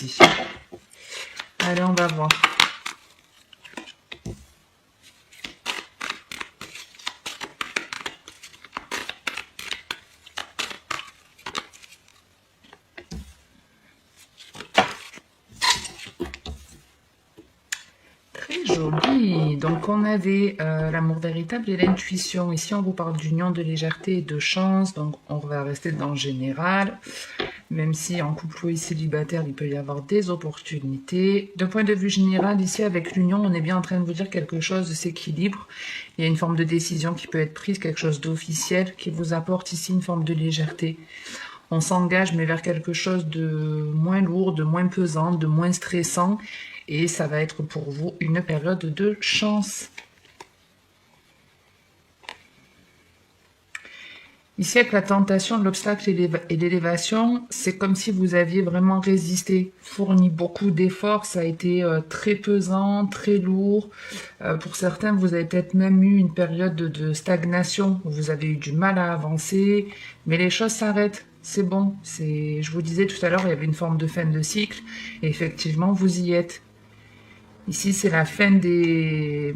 ici. Allez, on va voir. Très joli. Donc, on avait l'amour véritable et l'intuition. Ici, on vous parle d'union, de légèreté et de chance. Donc, on va rester dans le général. Même si en couple ou célibataire, il peut y avoir des opportunités. D'un point de vue général, ici, avec l'union, on est bien en train de vous dire quelque chose s'équilibre. Il y a une forme de décision qui peut être prise, quelque chose d'officiel qui vous apporte ici une forme de légèreté. On s'engage, mais vers quelque chose de moins lourd, de moins pesant, de moins stressant. Et ça va être pour vous une période de chance. Ici, avec la tentation, l'obstacle et l'élévation, c'est comme si vous aviez vraiment résisté, fourni beaucoup d'efforts. Ça a été très pesant, très lourd. Pour certains, vous avez peut-être même eu une période de stagnation où vous avez eu du mal à avancer, mais les choses s'arrêtent. C'est bon. Je vous disais tout à l'heure, il y avait une forme de fin de cycle. Et effectivement, vous y êtes. Ici, c'est la fin des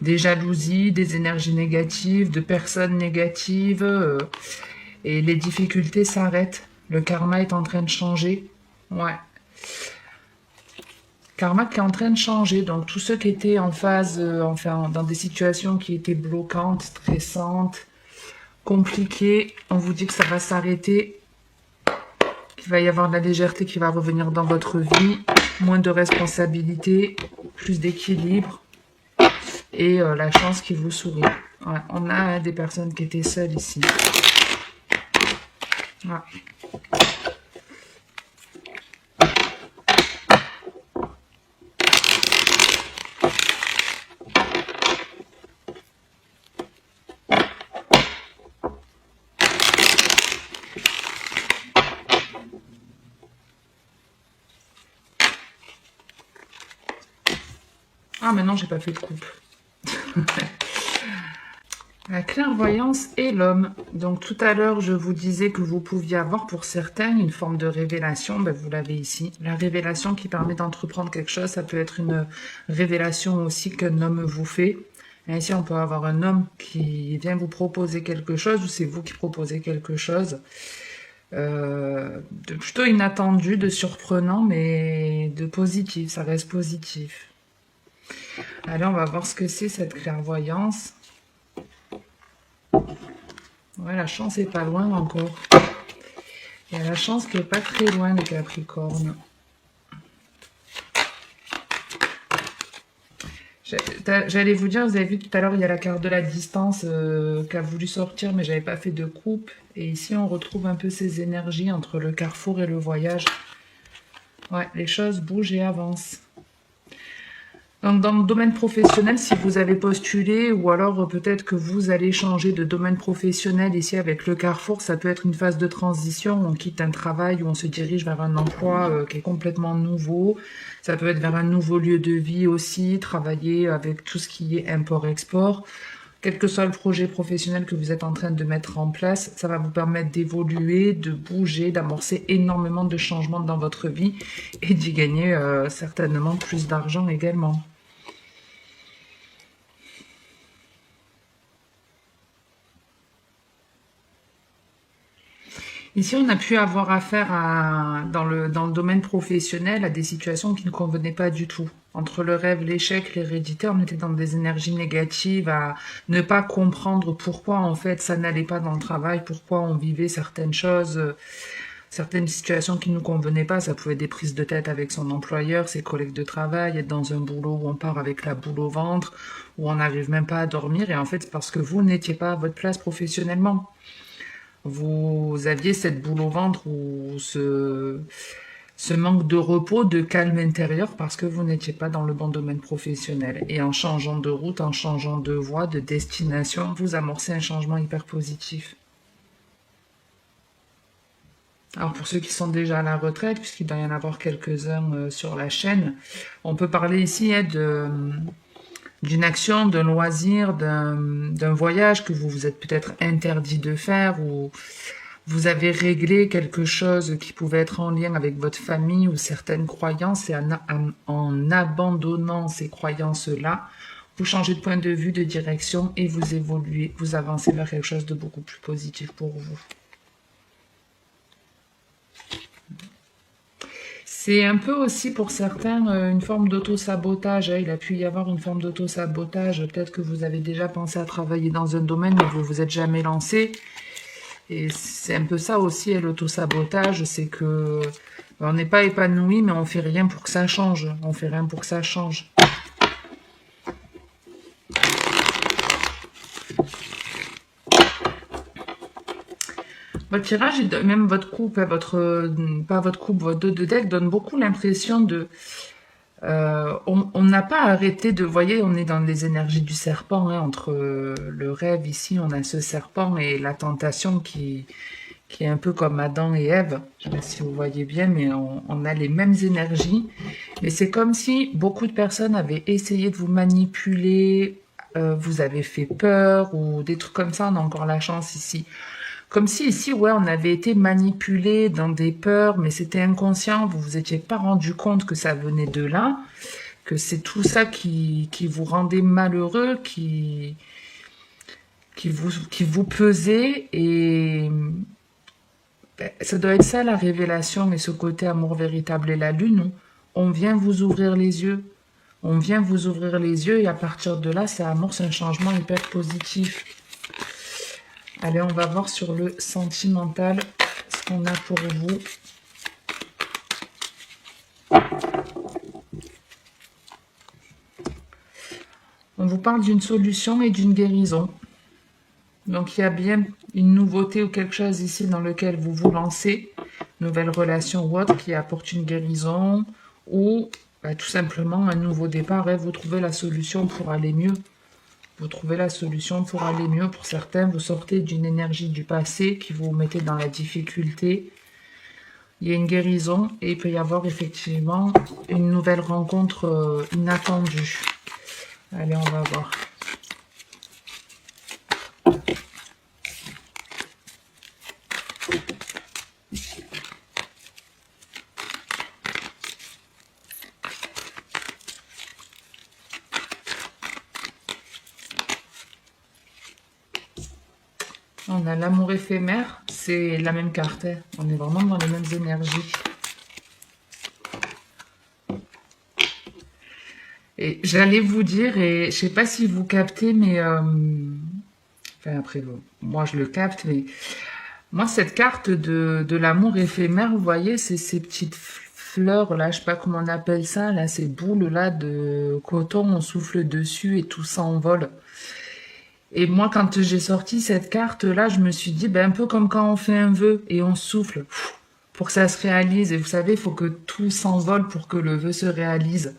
jalousies, des énergies négatives, de personnes négatives. Et les difficultés s'arrêtent. Le karma est en train de changer. Ouais. Karma qui est en train de changer. Donc, tous ceux qui étaient en phase, enfin, dans des situations qui étaient bloquantes, stressantes, compliquées, on vous dit que ça va s'arrêter. Qu'il va y avoir de la légèreté qui va revenir dans votre vie. Moins de responsabilités, plus d'équilibre. Et la chance qui vous sourit. Ouais, on a des personnes qui étaient seules ici. Ouais. Ah, mais non, j'ai pas fait de coupe. La clairvoyance et l'homme. Donc tout à l'heure, je vous disais que vous pouviez avoir pour certains une forme de révélation. Ben, vous l'avez ici. La révélation qui permet d'entreprendre quelque chose, ça peut être une révélation aussi qu'un homme vous fait. Et ici, on peut avoir un homme qui vient vous proposer quelque chose ou c'est vous qui proposez quelque chose. De plutôt inattendu, de surprenant, mais de positif. Ça reste positif. Allez, on va voir ce que c'est cette clairvoyance. Ouais, la chance est pas loin encore. Il y a la chance qui est pas très loin, les Capricornes. J'allais vous dire, vous avez vu tout à l'heure, il y a la carte de la distance qui a voulu sortir, mais j'avais pas fait de coupe. Et ici, on retrouve un peu ces énergies entre le carrefour et le voyage. Ouais, les choses bougent et avancent. Donc, dans le domaine professionnel, si vous avez postulé, ou alors peut-être que vous allez changer de domaine professionnel ici avec le carrefour, ça peut être une phase de transition, on quitte un travail ou on se dirige vers un emploi qui est complètement nouveau. Ça peut être vers un nouveau lieu de vie aussi, travailler avec tout ce qui est import-export. Quel que soit le projet professionnel que vous êtes en train de mettre en place, ça va vous permettre d'évoluer, de bouger, d'amorcer énormément de changements dans votre vie et d'y gagner certainement plus d'argent également. Ici, on a pu avoir affaire dans le domaine professionnel à des situations qui ne convenaient pas du tout. Entre le rêve, l'échec, l'hérédité, on était dans des énergies négatives, à ne pas comprendre pourquoi en fait ça n'allait pas dans le travail, pourquoi on vivait certaines choses, certaines situations qui ne nous convenaient pas. Ça pouvait être des prises de tête avec son employeur, ses collègues de travail, être dans un boulot où on part avec la boule au ventre, où on n'arrive même pas à dormir. Et en fait, c'est parce que vous n'étiez pas à votre place professionnellement. Vous aviez cette boule au ventre ou ce manque de repos, de calme intérieur parce que vous n'étiez pas dans le bon domaine professionnel. Et en changeant de route, en changeant de voie, de destination, vous amorcez un changement hyper positif. Alors pour ceux qui sont déjà à la retraite, puisqu'il doit y en avoir quelques-uns sur la chaîne, on peut parler ici d'une action, d'un loisir, d'un voyage que vous vous êtes peut-être interdit de faire ou vous avez réglé quelque chose qui pouvait être en lien avec votre famille ou certaines croyances et en abandonnant ces croyances-là, vous changez de point de vue, de direction et vous évoluez, vous avancez vers quelque chose de beaucoup plus positif pour vous. C'est un peu aussi pour certains une forme d'auto-sabotage. Hein. Il a pu y avoir une forme d'auto-sabotage. Peut-être que vous avez déjà pensé à travailler dans un domaine, mais vous vous êtes jamais lancé. Et c'est un peu ça aussi, l'auto-sabotage, c'est que on n'est pas épanoui, mais on fait rien pour que ça change. On fait rien pour que ça change. Votre tirage, même votre coupe, pas votre coupe, votre dos de deck donne beaucoup l'impression de... on n'a pas arrêté de... Vous voyez, on est dans les énergies du serpent, hein, entre le rêve ici, on a ce serpent et la tentation qui est un peu comme Adam et Ève. Je ne sais pas si vous voyez bien, mais on a les mêmes énergies. Mais c'est comme si beaucoup de personnes avaient essayé de vous manipuler, vous avez fait peur ou des trucs comme ça. On a encore la chance ici. Comme si ici, ouais, on avait été manipulé dans des peurs, mais c'était inconscient. Vous vous étiez pas rendu compte que ça venait de là, que c'est tout ça qui vous rendait malheureux, qui vous pesait et ça doit être ça la révélation et ce côté amour véritable et la lune. On vient vous ouvrir les yeux. On vient vous ouvrir les yeux et à partir de là, ça amorce un changement hyper positif. Allez, on va voir sur le sentimental ce qu'on a pour vous. On vous parle d'une solution et d'une guérison. Donc, il y a bien une nouveauté ou quelque chose ici dans lequel vous vous lancez, nouvelle relation ou autre qui apporte une guérison ou tout simplement un nouveau départ et vous trouvez la solution pour aller mieux. Vous trouvez la solution pour aller mieux. Pour certains, vous sortez d'une énergie du passé qui vous mettez dans la difficulté. Il y a une guérison et il peut y avoir effectivement une nouvelle rencontre inattendue. Allez, on va voir. On a l'amour éphémère, c'est la même carte. Hein. On est vraiment dans les mêmes énergies. Et j'allais vous dire, et je sais pas si vous captez, mais... enfin, après, moi je le capte, mais... Moi, cette carte de l'amour éphémère, vous voyez, c'est ces petites fleurs, là, je sais pas comment on appelle ça, là, ces boules-là de coton, on souffle dessus et tout s'envole. Et moi, quand j'ai sorti cette carte-là, je me suis dit, ben, un peu comme quand on fait un vœu et on souffle pour que ça se réalise. Et vous savez, il faut que tout s'envole pour que le vœu se réalise.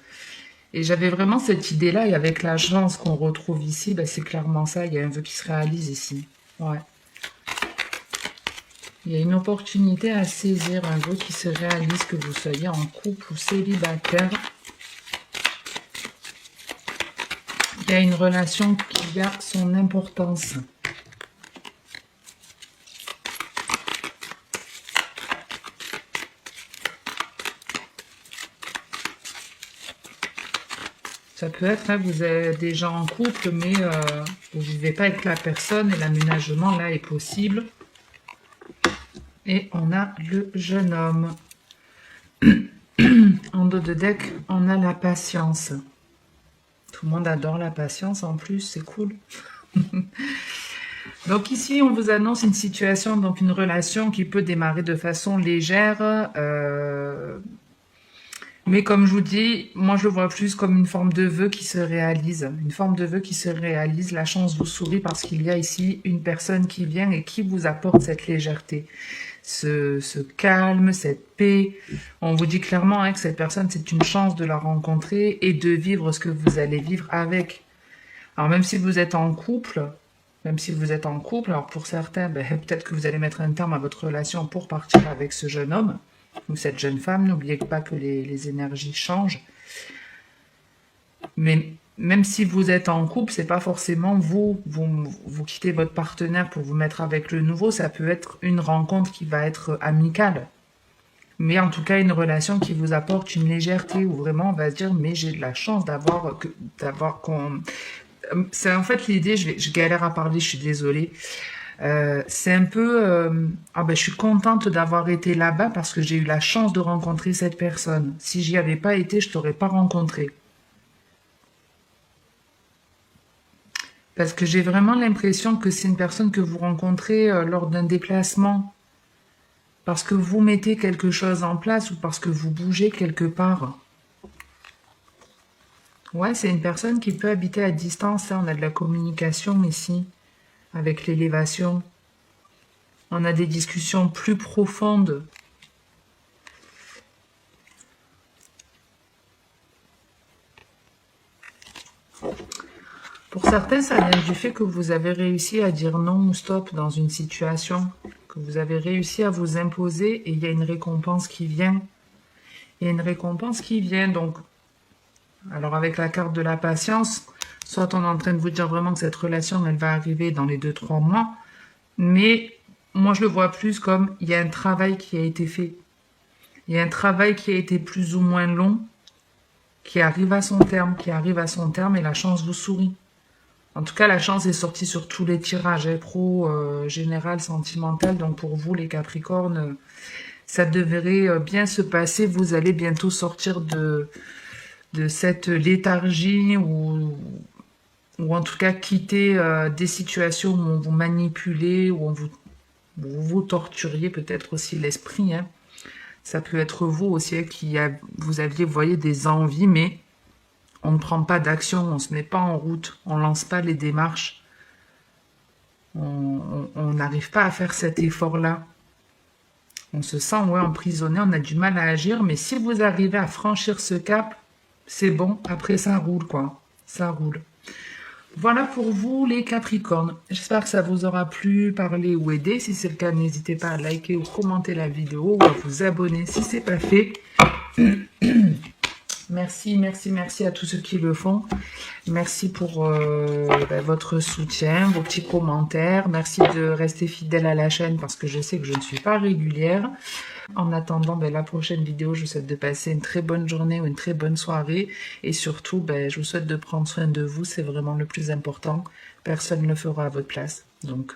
Et j'avais vraiment cette idée-là, et avec la chance qu'on retrouve ici, ben, c'est clairement ça, il y a un vœu qui se réalise ici. Ouais. Il y a une opportunité à saisir, un vœu qui se réalise, que vous soyez en couple ou célibataire. Il y a une relation qui a son importance. Ça peut être, hein, vous êtes déjà en couple, mais vous ne vivez pas avec la personne et l'aménagement là est possible. Et on a le jeune homme. En dos de deck, on a la patience. Tout le monde adore la patience en plus, c'est cool. Donc ici, on vous annonce une situation, donc une relation qui peut démarrer de façon légère. Mais comme je vous dis, moi je le vois plus comme une forme de vœu qui se réalise. Une forme de vœu qui se réalise. La chance vous sourit parce qu'il y a ici une personne qui vient et qui vous apporte cette légèreté. Ce calme, cette paix. On vous dit clairement hein, que cette personne, c'est une chance de la rencontrer et de vivre ce que vous allez vivre avec. Alors même si vous êtes en couple, alors pour certains, ben, peut-être que vous allez mettre un terme à votre relation pour partir avec ce jeune homme ou cette jeune femme. N'oubliez pas que les énergies changent. Mais même si vous êtes en couple, c'est pas forcément vous quittez votre partenaire pour vous mettre avec le nouveau, ça peut être une rencontre qui va être amicale. Mais en tout cas, une relation qui vous apporte une légèreté où vraiment on va se dire, mais j'ai de la chance d'avoir qu'on. C'est en fait l'idée, je galère à parler, je suis désolée. C'est un peu, ah ben, je suis contente d'avoir été là-bas parce que j'ai eu la chance de rencontrer cette personne. Si j'y avais pas été, je t'aurais pas rencontré. Parce que j'ai vraiment l'impression que c'est une personne que vous rencontrez lors d'un déplacement, parce que vous mettez quelque chose en place ou parce que vous bougez quelque part. Ouais, c'est une personne qui peut habiter à distance. Hein. On a de la communication ici, avec l'élévation. On a des discussions plus profondes. Pour certains, ça vient du fait que vous avez réussi à dire non ou stop dans une situation, que vous avez réussi à vous imposer et il y a une récompense qui vient. Il y a une récompense qui vient, donc, alors avec la carte de la patience, soit on est en train de vous dire vraiment que cette relation, elle va arriver dans les 2-3 mois, mais moi je le vois plus comme il y a un travail qui a été fait. Il y a un travail qui a été plus ou moins long, qui arrive à son terme, et la chance vous sourit. En tout cas, la chance est sortie sur tous les tirages, hein, pro, général, sentimental. Donc pour vous, les Capricornes, ça devrait bien se passer. Vous allez bientôt sortir de cette léthargie ou en tout cas quitter des situations où on vous manipulait, où vous torturiez peut-être aussi l'esprit. Hein. Ça peut être vous aussi hein, vous aviez, vous voyez, des envies, mais on ne prend pas d'action, on ne se met pas en route, on ne lance pas les démarches. On n'arrive pas à faire cet effort-là. On se sent ouais, emprisonné, on a du mal à agir, mais si vous arrivez à franchir ce cap, c'est bon, après ça roule quoi, ça roule. Voilà pour vous les Capricornes. J'espère que ça vous aura plu, parlé ou aidé. Si c'est le cas, n'hésitez pas à liker ou commenter la vidéo ou à vous abonner si ce n'est pas fait. Merci, merci, merci à tous ceux qui le font. Merci pour votre soutien, vos petits commentaires. Merci de rester fidèle à la chaîne parce que je sais que je ne suis pas régulière. En attendant la prochaine vidéo, je vous souhaite de passer une très bonne journée ou une très bonne soirée. Et surtout, je vous souhaite de prendre soin de vous. C'est vraiment le plus important. Personne ne le fera à votre place. Donc,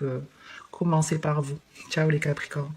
commencez par vous. Ciao les Capricornes.